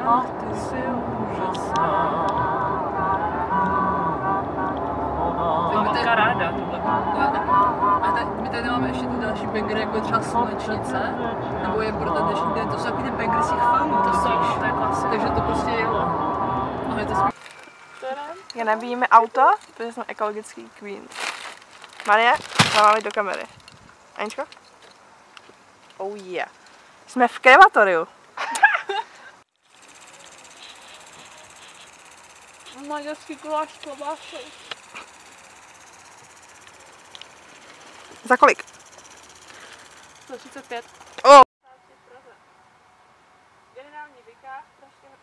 Ach, ty jsi úžasná. Mám to ráda, tohle. A my tady máme ještě ty další bangry, jako třeba Slunečnice, nebo je pro ten dnešní den, to jsou takový ty bangry z těch filmů, to je klasika. Takže to prostě jelo. A je to smí... Já nabíjíme auto, protože jsme ekologický queen. Marie, dáváme do kamery. Aničko? Oh yeah. Jsme v krematoriu. Maďarský koláč s klobásou. Za kolik? 135. Oh. Generální vikář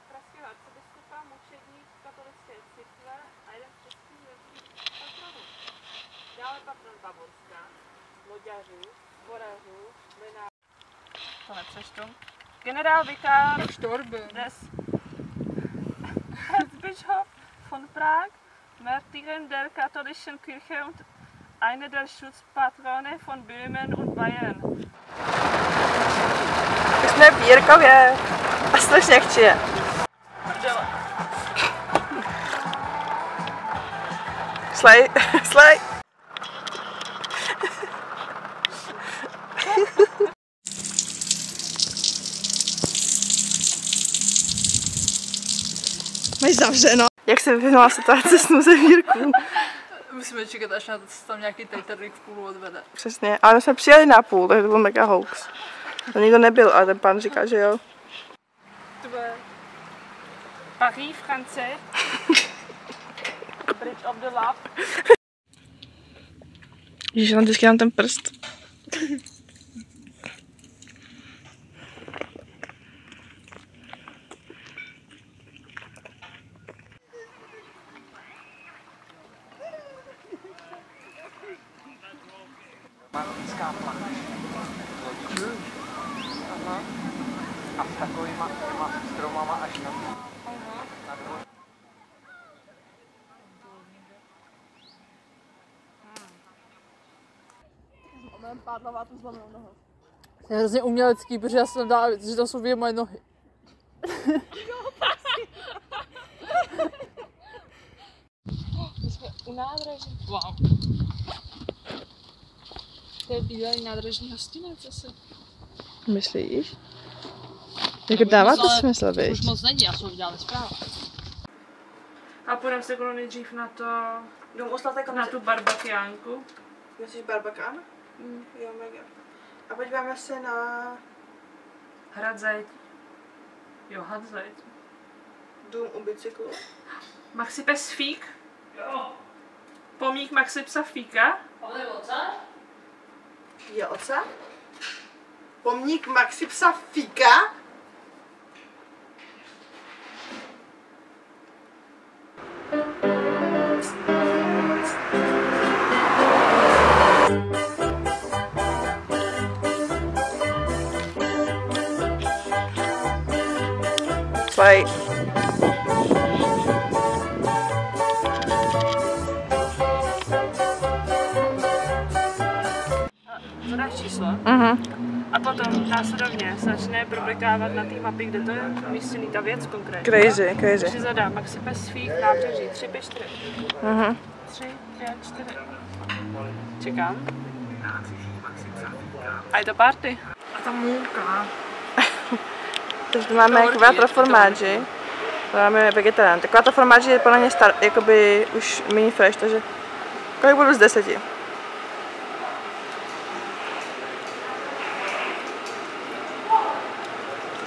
pražského arcibiskupa, mučedník katolické církve a jeden z českých patronů. Dále patron Bavorska, loďařů, zborařů, mlynářů. To nepřečtu. Generál vikář des Erzbischof von Prag, Märtyrer der katholischen Kirche und einer der Schutzpatrone von Böhmen und Bayern. My jsme v Jirkově a strašně chčije. Slej, slej. Máš zavřeno. Jak se vyvinula situace s nuzem Jirků? Musíme čekat, až na to, co tam nějaký Titanic v půlu odvede. Přesně, ale my jsme přijeli na půl, takže to byl mega hoax. To nikdo nebyl, ale ten pán říká, že jo. Paris, Français. Bridge of the Love. Ježiš, já vždycky dám ten prst. Martinská pláž. A s takovýma těma stromama až na dvor. Mám pádlavátu zlomenou nohu. To je hrozně umělecký, protože já jsem dala, že to jsou dvě moje nohy. My jsme u nádraží. Wow. To je bývalý nádražní hostinec asi. Myslíš? Jako dává to smysl, víš? Už moc není, já jsem udělala zprávu. A půjdeme se nejdřív na to... na tu barbakiánku. Myslíš barbakán? Jo, mega. A podíváme se na... Hrad Zajetí. Jo, Hrad Zajetí. Dům u bicyklu. Maxipes Fík. Jo. Pomník Maxipsa Fíka. On je oce? Je oce? Pomník Maxipsa Fíka. Slej. Zadáš číslo a potom následovně se začne problikávat na té mapě, kde to je umístěný ta věc konkrétně. Crazy. Takže zadá Maxipes Fík, nábřeží 3, 5, 4. 3, 5, 4. Čekám. A je to party. A ta můka. Takže máme quattro formaggi. To máme vegetarián. Tak quattro formaggi je podle mě jakoby už mini fresh, takže kolik budu z 10?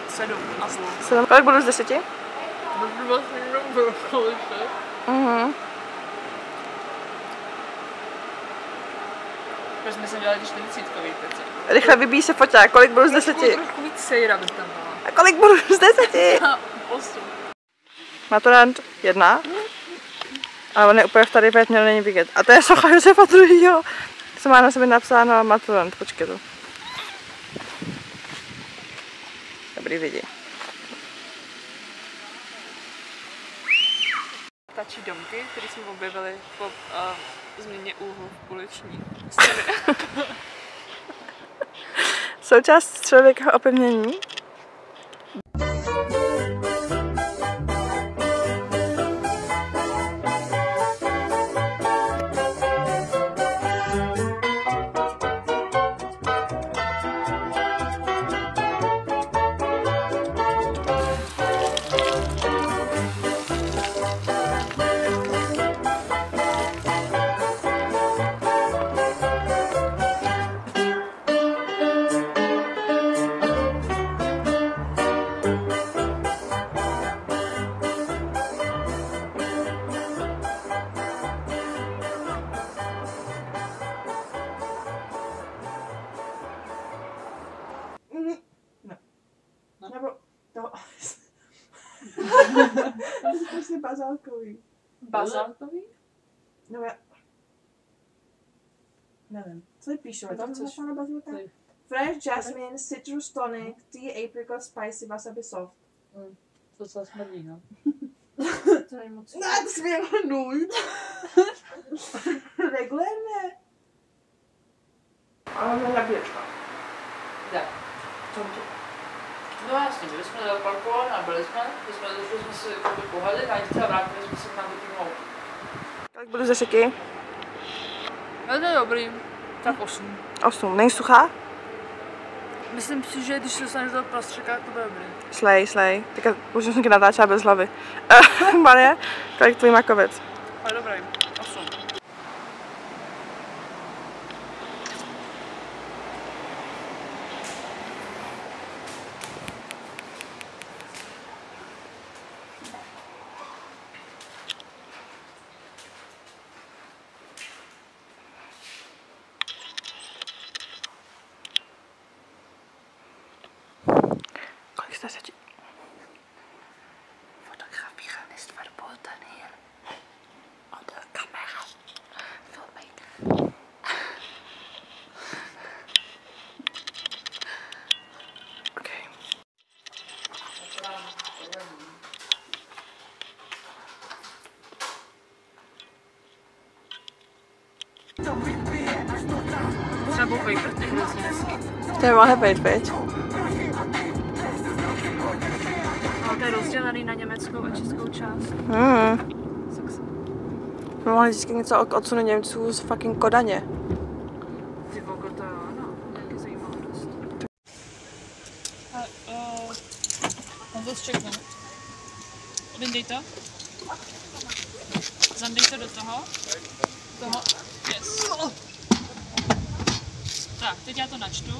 7. Kolik budu z 10? Proč jsme se dělali 40kový peci. Rychle vybíjí se foťák, kolik budu z 10? Trošku víc sejra bych tam dala. A kolik budu z 10? 8. Maturant 1. Ale on je úplně tady, protože měl není vidět. A to je socha Josefa II. Co má na sebe napsáno maturant, počkej to. Dobrý vidí. Ptačí domky, které jsme objevili po změně úhlu v uliční scéně. Součást středověkého opevnění. To je prostě bazálkový. Bazálkový? No já... Nevím. Co je píšu? Tam co na bazilka? Fresh jasmine, citrus tonic, tea, apricot, spicy, wasabi soft. To docela smrdí, no. To není moc. Ne, to si mě nuj. Regulérně. Ale máme nabíječka. Tak. Co tě? No jasně, byli jsme zaparkovali a byli jsme si pohádali a třeba vrátili jsme se k nám do týmu autu. Kolik budu ze seky? Ale to je dobrý. Tak 8. 8. Není suchá? Myslím si, že když se dostaneš do prostředka, to bude dobrý. Slej. Teďka už jsem se natáčela bez hlavy. Marie, kolik tvůj makovec? Ale dobrý. 8. Kolik z 10? Fotograferen ist verboten hier. Oder Kamera. Filming. Okay. Třeba bouchají prty hrozně hezky. To je mohla být, viď? Ale to je rozdělený na německou a českou část. Mohli získat něco o odsunu Němců z fucking Kodaně. Ty vogo, to jo, ano. Nějaký zajímavost. On to zčekne. Vyndej to. Zandej to do toho. Yes. Tak, teď já to načtu.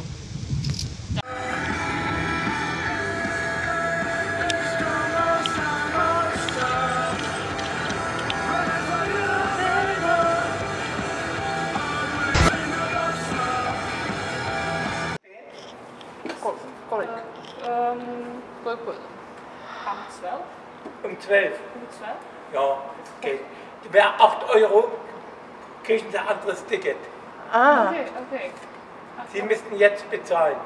Kolik? Kolik pojede? Am 12? Um 12. Um 12? Ja, geht. Wäre 8 Euro, kriegen Sie ein anderes Ticket. Ah, Okay. Sie müssten jetzt bezahlen.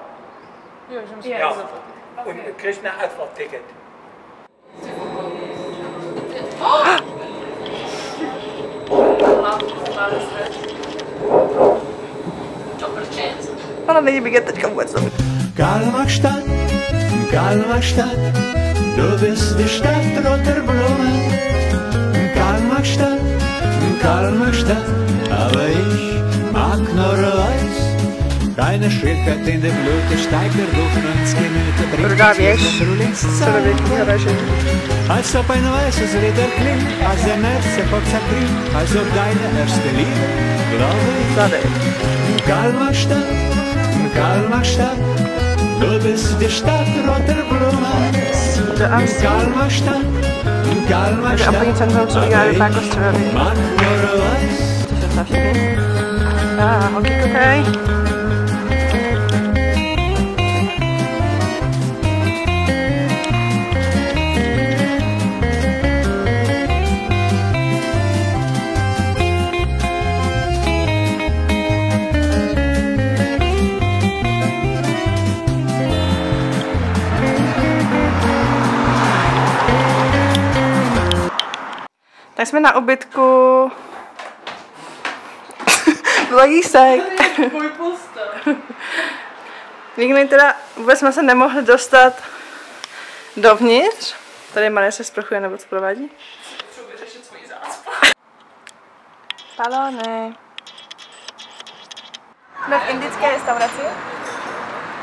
Jo, že musím Ja. zaplatit. Und kriegen ein Antwortticket. ale není vidět teďka vůbec dobrý. Kalmar-Stadt, Kalmar-Stadt, du bist die Stadt roter Blumen. Kalmar-Stadt, Kalmar-Stadt, aber ich mag nur weiß. Deine Schritt in der Blüte steigt der Duft ins Gemüt, bringt Rudá uns věž, wieder Frühlingszeit. středověký hražení. Als ob ein weißes Ritter klingt, als der März zerklingt, als ob deine erste Liebe, glaube ich. Zadej. Kalmar-Stadt, Kalmar-Stadt, du bist die Stadt roter Blumen. To asi. Kalmar-Stadt, Takže obchodní centrum, co udělá vypadá jako středověký. mag nur weiß. Což je za všechny. Holky koukej. Tak jsme na ubytku. Vlogísek. Můj postel. Nikdy teda vůbec jsme se nemohli dostat dovnitř. Tady Marie se sprchuje nebo co provádí? Chci vyřešit svoji zácpu. Balony. Jsme v indické restauraci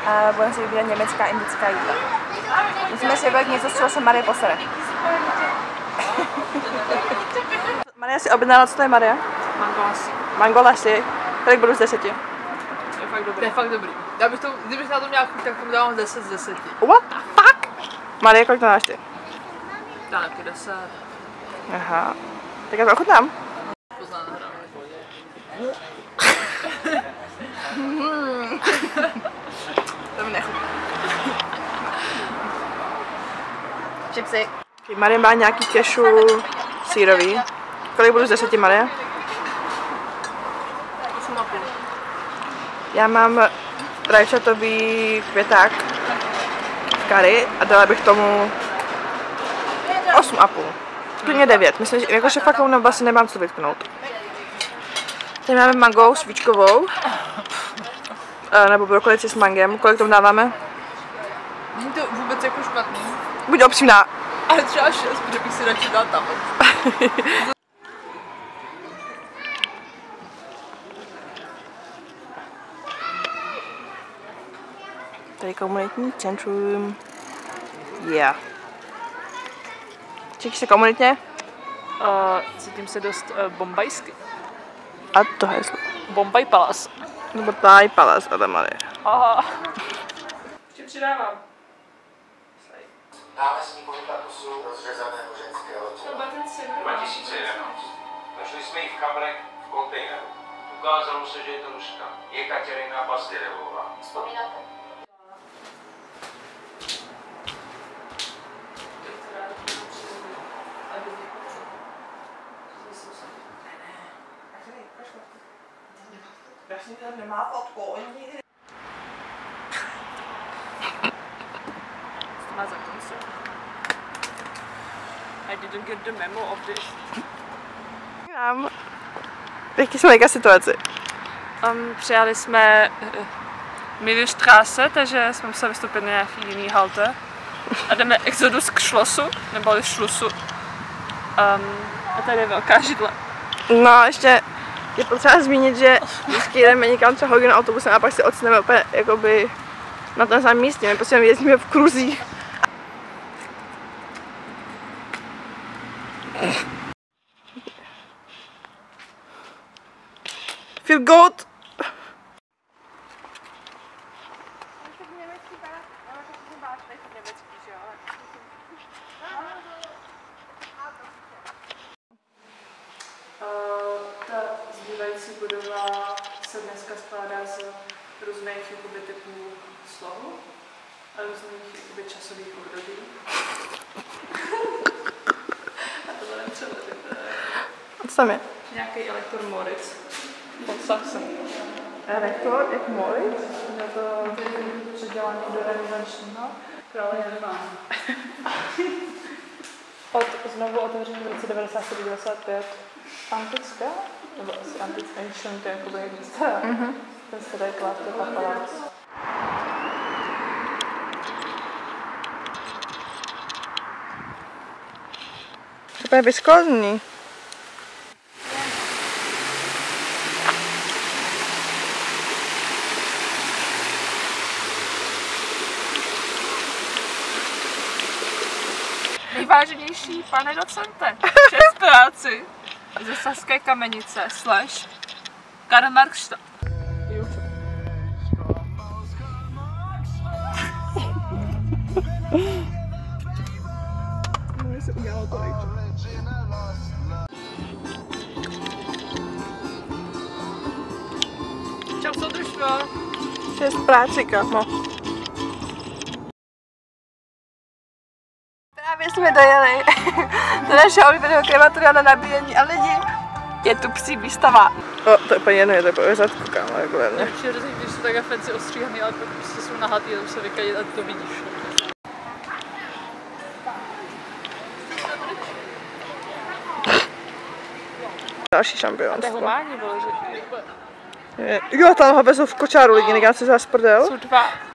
a budeme si vybírat německá indická jídla. Musíme si vybrat něco, z čeho se Marie posere. Maria si objednala, co to je Maria? Mangolasy. Mangolasy. Kolik budu z 10? To je fakt dobrý. To je fakt dobrý. Já bych to, kdybych na to měla chuť, tak tomu dávám 10 z 10. What the fuck? Marie, kolik to máš ty? Taky 10. Aha. Tak já to ochutnám. Poznám na hraně. To mi nechutná. Chipsy. Marie má nějaký kešu sírový. Kolik budu z 10, Marie? 8,5. Já mám rajčatový květák v kari a dala bych tomu 8,5. Klidně 9. Myslím, že jakože fakt na basi nemám co vytknout. Tady máme mango svíčkovou. Nebo brokolici s mangem. Kolik tomu dáváme? Není to vůbec jako špatný. Buď upřímná. Ale třeba 6, protože bych si radši dal tam. Tady komunitní centrum. Yeah. Cítíš se komunitně? Cítím se dost bombajsky. A to heslo. Bombaj Palace. Nebo Thai Palace, ale Marie. Aha. Ještě přidávám. Námestní pohyba kusu rozřezaného ženského těla. 2011. Našli jsme ji v chabrech v kontejneru. Ukázalo se, že je to Ruska. Jekaterina Bastilevová. Vzpomínáte? Nemá fotku, I didn't get the memo of this. Jaký jsme jaká situaci? Přijali jsme Milchstraße, takže jsme museli vystoupit na nějaký jiný halte. A jdeme exodus k Schlossu, neboli Schlussu. A tady je velká židle. No, ještě je potřeba zmínit, že vždycky jdeme někam třeba hodinu autobusem a pak se odsuneme úplně jakoby na tom samém místě. My prostě jezdíme v kruzích. Feel good! Ta zbývající budova se dneska skládá z různých jakoby, typů slohu a různých jakoby, časových období. A to bude třeba Co tam je? nějaký elektor Moritz od Sachsen. Rektor, jak Moritz? Je to předělaný do renesančního krále Jana. Od znovu otevření v roce 1995 antická, nebo asi ancient, jakoby místa. Ten se tady klášter a palác. To je viskozní. Nejváženější pane docente, čest práci ze Saské Kamenice / Karl Marxstadt. Čau, soudružstvo. Čest práci, kámo. Právě jsme dojeli do našeho oblíbeného krematoria na nabíjení a lidi, je tu psí výstava. O, to je úplně jedno, je to po zadku, kámo, takhle, ne? Určitě hrozně, když jsou takhle fancy ostříhaný, ale pak prostě jsou nahatý a už se vykadit a to vidíš. Další To je šampionstvo. humánní, vole, že... Jo, tam ho vezou v kočáru lidi, někam se zás prdel. Jsou dva